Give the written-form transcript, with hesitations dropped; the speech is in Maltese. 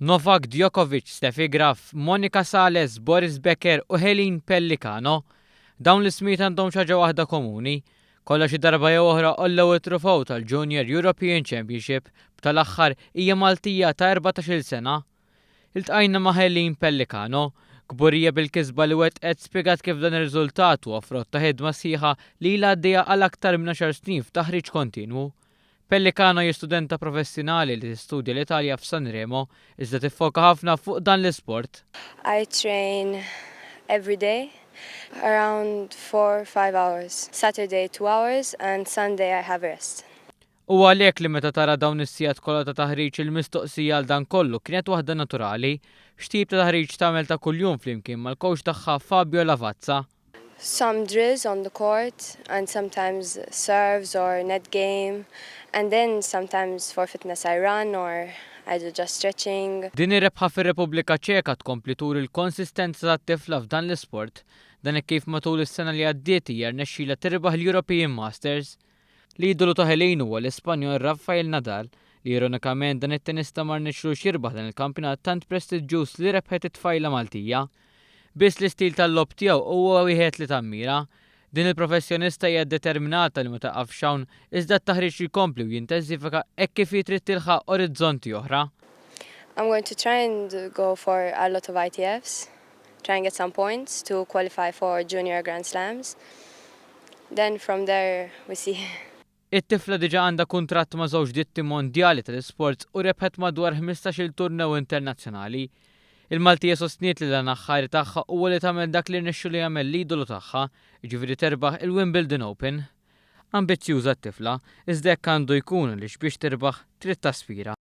Novak Djokovic, Steffi Graf, Monica Sales, Boris Becker u Helene Pellicano. Dawn l-ismijiet għandhom xi ħaġa waħda komuni. Kollha xi darba jew oħra ollew it-trofew tal-Junior European Championship tal-aħħar hija Maltija ta' 14-il sena. Iltqajna ma' Helene Pellicano, kburija bil-kisba li wettqet spjegat kif dan ir-riżultat huwa frott ta' ħidma sħiħa li ilha għaddejja għal aktar minn 10 snin f'taħriġ kontinwu. Pellicano hija studenta professjonali li tistudja l-Italja f'San Remo, iżda tiffoka ħafna fuq dan l-isport. I train every day, around 4-5 hours. Saturday 2 hours and Sunday I have rest. U għalhekk li meta tara dawn is-sigħat kollha ta' taħriġ il-mistoqsija għal dan kollu kienet waħda naturali, x'tip ta' taħriġ tagħmel ta' kuljum flimkien mal-kowx tagħha Fabio Lavazza. Some drills on the court and sometimes serves or net game, and then sometimes for fitness I run or I do just stretching. Din ir-rebħa fir-Repubblika Ċeka tkompli tur il-konsistenza tat-tifla f'dan l-isport, dan kif matul is-sena li għaddiet hija rnexxielha tirbaħ l-European Masters. L-idolu ta' Helene huwa l-Ispanjol Rafael Nadal li ironikament dan it-tenista ma rnexxilux jirbaħ dan il-kampjonat tant prestiġjuż li rebħet it-tfajla Maltija. Biss l-istil tal-lob tiegħu huwa wieħed li tammira. Din il-professjonista hija determinata li ma taqafx hawn iżda t-taħriġ jkompli u jintensifika hekk kif trid tilħaq orizzonti oħra. I'm going to try and go for a lot of ITFs, try and get some points to qualify for Junior Grand Slams. Then from there we see. It-tifla diġà għandha kuntratt ma' żewġ ditti mondjali tal-isport u rebħet madwar 15-il turnew internazzjonali. Il-Maltija sostniet li dan aħħari tagħha huwa li tagħmel dak li rnexxu li jagħmel l-idolu tagħha, jiġifieri terbaħ il-Wimbledon Open. Ambizzjuża t-tifla, iżda hekk għandu jkun li biex tirbaħ trid taspira.